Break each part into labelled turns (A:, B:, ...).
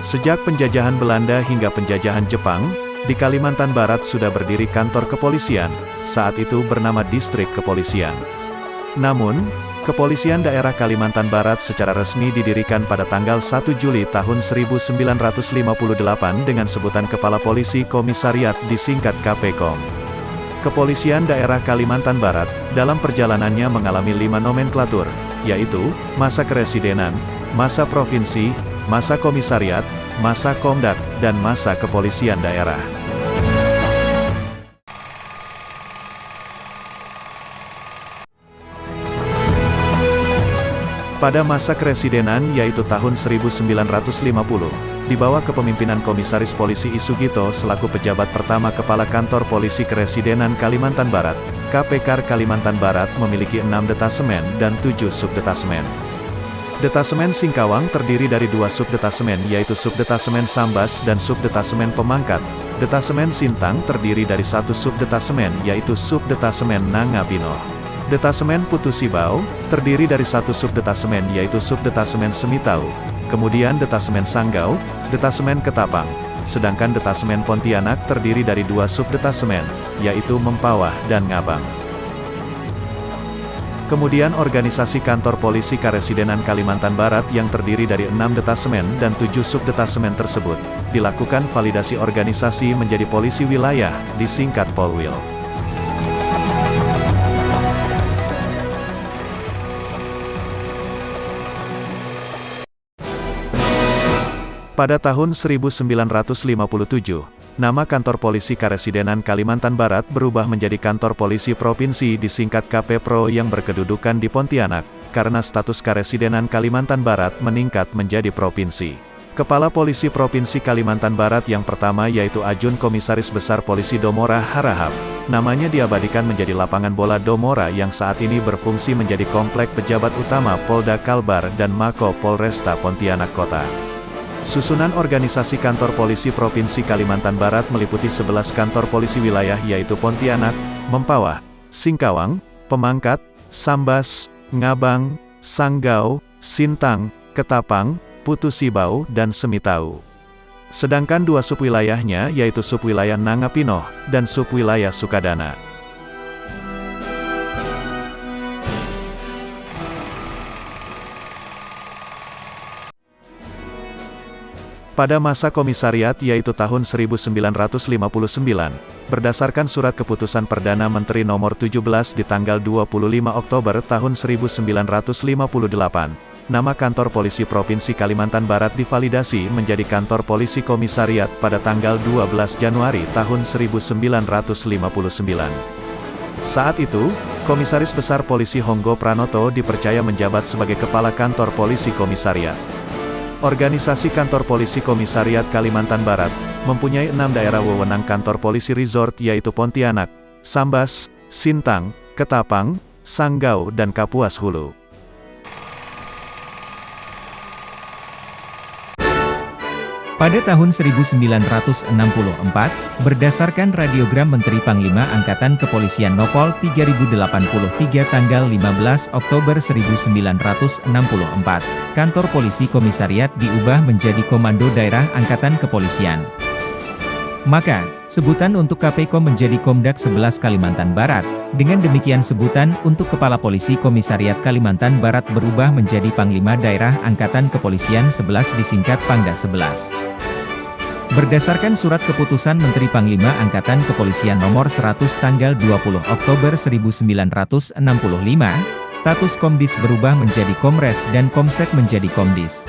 A: Sejak penjajahan Belanda hingga penjajahan Jepang, di Kalimantan Barat sudah berdiri kantor kepolisian, saat itu bernama Distrik Kepolisian. Namun, Kepolisian Daerah Kalimantan Barat secara resmi didirikan pada tanggal 1 Juli tahun 1958 dengan sebutan Kepala Polisi Komisariat disingkat KPKOM. Kepolisian Daerah Kalimantan Barat, dalam perjalanannya mengalami 5 nomenklatur, yaitu, masa keresidenan, masa provinsi, masa komisariat, masa komdak, dan masa kepolisian daerah. Pada masa keresidenan yaitu tahun 1950, di bawah kepemimpinan Komisaris Polisi I. Sugito selaku pejabat pertama Kepala Kantor Polisi Keresidenan Kalimantan Barat, KPKAR Kalimantan Barat memiliki 6 detasemen dan 7 subdetasemen. Detasemen Singkawang terdiri dari 2 subdetasemen yaitu Subdetasemen Sambas dan Subdetasemen Pemangkat. Detasemen Sintang terdiri dari 1 subdetasemen yaitu Subdetasemen Nangapino. Detasemen Putu Sibau, terdiri dari 1 subdetasemen yaitu Subdetasemen Semitau, kemudian Detasemen Sanggau, Detasemen Ketapang, sedangkan Detasemen Pontianak terdiri dari 2 subdetasemen, yaitu Mempawah dan Ngabang. Kemudian organisasi kantor polisi Karesidenan Kalimantan Barat yang terdiri dari 6 detasemen dan 7 subdetasemen tersebut, dilakukan validasi organisasi menjadi polisi wilayah, disingkat Polwil. Pada tahun 1957, nama kantor polisi Karesidenan Kalimantan Barat berubah menjadi kantor polisi provinsi disingkat KPPRO yang berkedudukan di Pontianak, karena status Karesidenan Kalimantan Barat meningkat menjadi provinsi. Kepala Polisi Provinsi Kalimantan Barat yang pertama yaitu Ajun Komisaris Besar Polisi Domora Harahap. Namanya diabadikan menjadi Lapangan Bola Domora yang saat ini berfungsi menjadi komplek pejabat utama Polda Kalbar dan Mako Polresta Pontianak Kota. Susunan organisasi kantor polisi Provinsi Kalimantan Barat meliputi 11 kantor polisi wilayah yaitu Pontianak, Mempawah, Singkawang, Pemangkat, Sambas, Ngabang, Sanggau, Sintang, Ketapang, Putu Sibau, dan Semitau. Sedangkan 2 subwilayahnya yaitu subwilayah Nangapino dan subwilayah Sukadana. Pada masa komisariat yaitu tahun 1959, berdasarkan surat keputusan Perdana Menteri nomor 17 di tanggal 25 Oktober tahun 1958, nama kantor polisi Provinsi Kalimantan Barat divalidasi menjadi kantor polisi komisariat pada tanggal 12 Januari tahun 1959. Saat itu, Komisaris Besar Polisi Honggo Pranoto dipercaya menjabat sebagai Kepala Kantor Polisi Komisariat. Organisasi Kantor Polisi Komisariat Kalimantan Barat, mempunyai 6 daerah wewenang kantor polisi resort yaitu Pontianak, Sambas, Sintang, Ketapang, Sanggau dan Kapuas Hulu.
B: Pada tahun 1964, berdasarkan radiogram Menteri Panglima Angkatan Kepolisian Nopol 3083 tanggal 15 Oktober 1964, kantor polisi komisariat diubah menjadi Komando Daerah Angkatan Kepolisian. Maka, sebutan untuk KPKOM menjadi Komdak 11 Kalimantan Barat. Dengan demikian sebutan untuk Kepala Polisi Komisariat Kalimantan Barat berubah menjadi Panglima Daerah Angkatan Kepolisian 11 disingkat Pangda 11. Berdasarkan surat keputusan Menteri Panglima Angkatan Kepolisian nomor 100 tanggal 20 Oktober 1965, status Komdis berubah menjadi Komres dan Komsek menjadi Komdis.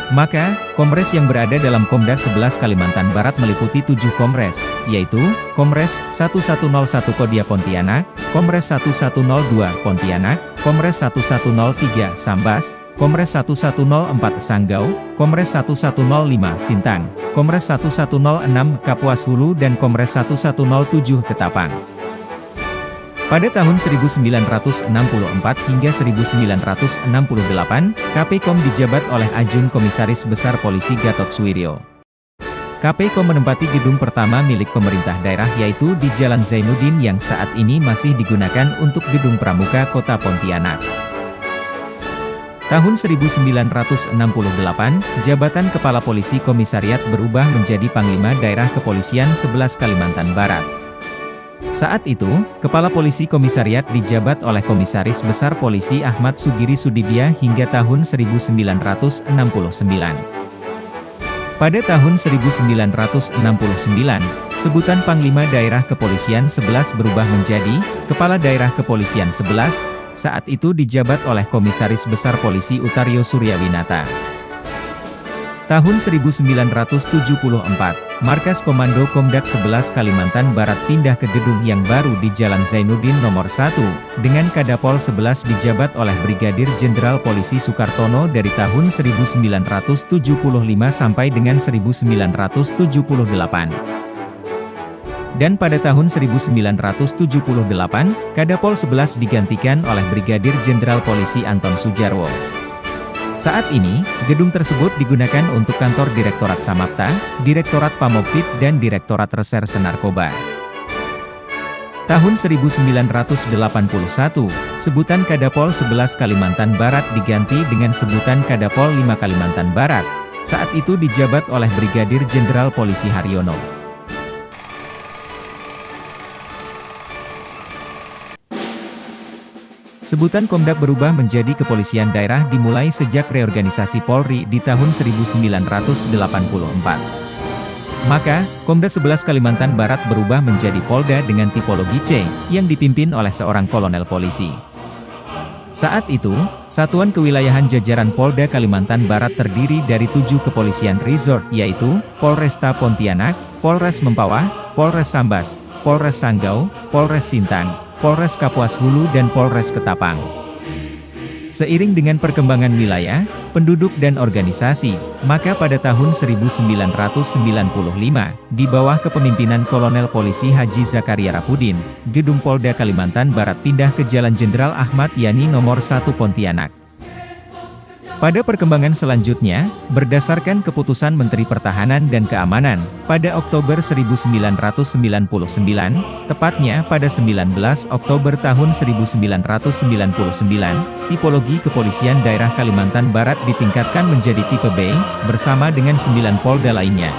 B: Maka, Komres yang berada dalam Komdak 11 Kalimantan Barat meliputi 7 Komres, yaitu, Komres 1101 Kodia Pontianak, Komres 1102 Pontianak, Komres 1103 Sambas, Komres 1104 Sanggau, Komres 1105 Sintang, Komres 1106 Kapuas Hulu dan Komres 1107 Ketapang. Pada tahun 1964 hingga 1968, KPKOM dijabat oleh Ajun Komisaris Besar Polisi Gatot Suwiryo. KPKOM menempati gedung pertama milik pemerintah daerah yaitu di Jalan Zainuddin yang saat ini masih digunakan untuk Gedung Pramuka Kota Pontianak. Tahun 1968, jabatan Kepala Polisi Komisariat berubah menjadi Panglima Daerah Kepolisian 11 Kalimantan Barat. Saat itu, Kepala Polisi Komisariat dijabat oleh Komisaris Besar Polisi Ahmad Sugiri Sudibya hingga tahun 1969. Pada tahun 1969, sebutan Panglima Daerah Kepolisian 11 berubah menjadi Kepala Daerah Kepolisian 11, saat itu dijabat oleh Komisaris Besar Polisi Utario Suryawinata. Tahun 1974, Markas Komando Komdak 11 Kalimantan Barat pindah ke gedung yang baru di Jalan Zainuddin Nomor 1, dengan Kadapol 11 dijabat oleh Brigadir Jenderal Polisi Sukartono dari tahun 1975 sampai dengan 1978. Dan pada tahun 1978, Kadapol 11 digantikan oleh Brigadir Jenderal Polisi Anton Sujarwo. Saat ini, gedung tersebut digunakan untuk kantor Direktorat Samapta, Direktorat Pamopfit dan Direktorat Reserse Narkoba. Tahun 1981, sebutan Kadapol 11 Kalimantan Barat diganti dengan sebutan Kadapol 5 Kalimantan Barat. Saat itu dijabat oleh Brigadir Jenderal Polisi Haryono. Sebutan Komdak berubah menjadi Kepolisian Daerah dimulai sejak reorganisasi Polri di tahun 1984. Maka, Komda 11 Kalimantan Barat berubah menjadi Polda dengan tipologi C, yang dipimpin oleh seorang kolonel polisi. Saat itu, Satuan Kewilayahan jajaran Polda Kalimantan Barat terdiri dari 7 kepolisian resort yaitu, Polresta Pontianak, Polres Mempawah, Polres Sambas, Polres Sanggau, Polres Sintang, Polres Kapuas Hulu dan Polres Ketapang. Seiring dengan perkembangan wilayah, penduduk dan organisasi, maka pada tahun 1995, di bawah kepemimpinan Kolonel Polisi Haji Zakaria Rapudin, gedung Polda Kalimantan Barat pindah ke Jalan Jenderal Ahmad Yani Nomor 1 Pontianak. Pada perkembangan selanjutnya, berdasarkan keputusan Menteri Pertahanan dan Keamanan, pada Oktober 1999, tepatnya pada 19 Oktober tahun 1999, tipologi Kepolisian Daerah Kalimantan Barat ditingkatkan menjadi tipe B, bersama dengan 9 Polda lainnya.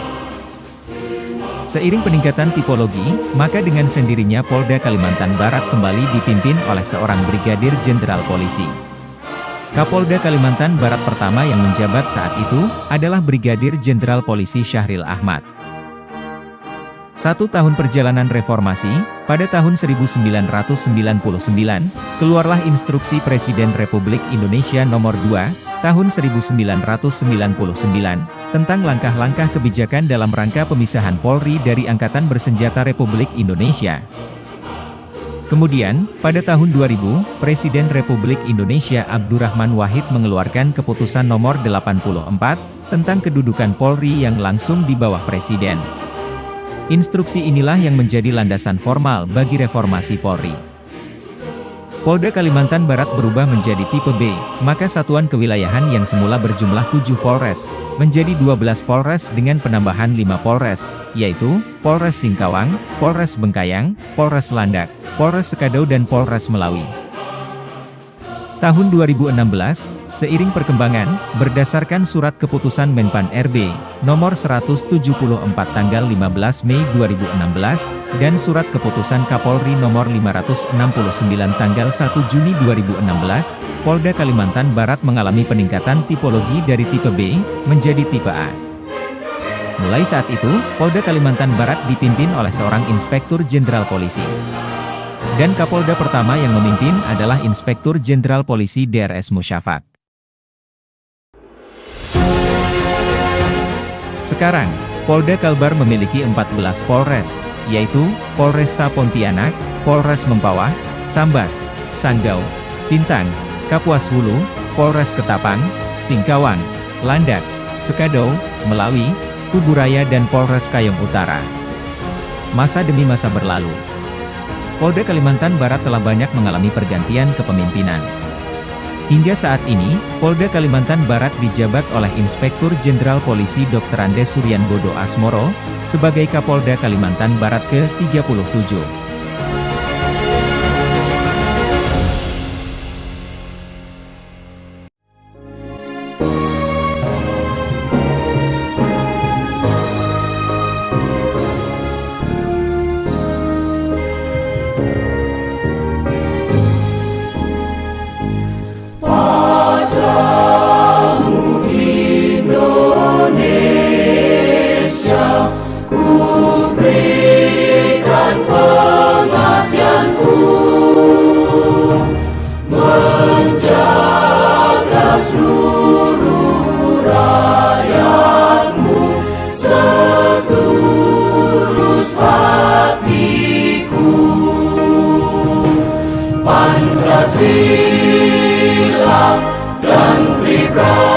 B: Seiring peningkatan tipologi, maka dengan sendirinya Polda Kalimantan Barat kembali dipimpin oleh seorang Brigadir Jenderal Polisi. Kapolda Kalimantan Barat pertama yang menjabat saat itu, adalah Brigadir Jenderal Polisi Syahril Ahmad. 1 tahun perjalanan reformasi, pada tahun 1999, keluarlah Instruksi Presiden Republik Indonesia Nomor 2, tahun 1999, tentang langkah-langkah kebijakan dalam rangka pemisahan Polri dari Angkatan Bersenjata Republik Indonesia. Kemudian, pada tahun 2000, Presiden Republik Indonesia Abdurrahman Wahid mengeluarkan Keputusan Nomor 84, tentang kedudukan Polri yang langsung di bawah Presiden. Instruksi inilah yang menjadi landasan formal bagi reformasi Polri. Polda Kalimantan Barat berubah menjadi tipe B, maka satuan kewilayahan yang semula berjumlah 7 Polres, menjadi 12 Polres dengan penambahan 5 Polres, yaitu, Polres Singkawang, Polres Bengkayang, Polres Landak, Polres Sekadau dan Polres Melawi. Tahun 2016, seiring perkembangan, berdasarkan Surat Keputusan Menpan RB, Nomor 174 tanggal 15 Mei 2016, dan Surat Keputusan Kapolri Nomor 569 tanggal 1 Juni 2016, Polda Kalimantan Barat mengalami peningkatan tipologi dari tipe B, menjadi tipe A. Mulai saat itu, Polda Kalimantan Barat dipimpin oleh seorang Inspektur Jenderal Polisi. Dan Kapolda pertama yang memimpin adalah Inspektur Jenderal Polisi DRS Musyafaq. Sekarang, Polda Kalbar memiliki 14 Polres, yaitu, Polresta Pontianak, Polres Mempawah, Sambas, Sanggau, Sintang, Kapuas Hulu, Polres Ketapang, Singkawang, Landak, Sekadau, Melawi, Kuburaya dan Polres Kayong Utara. Masa demi masa berlalu, Polda Kalimantan Barat telah banyak mengalami pergantian kepemimpinan. Hingga saat ini, Polda Kalimantan Barat dijabat oleh Inspektur Jenderal Polisi Dr. Andes Suryanbodo Asmoro, sebagai Kapolda Kalimantan Barat ke-37.
C: Pro.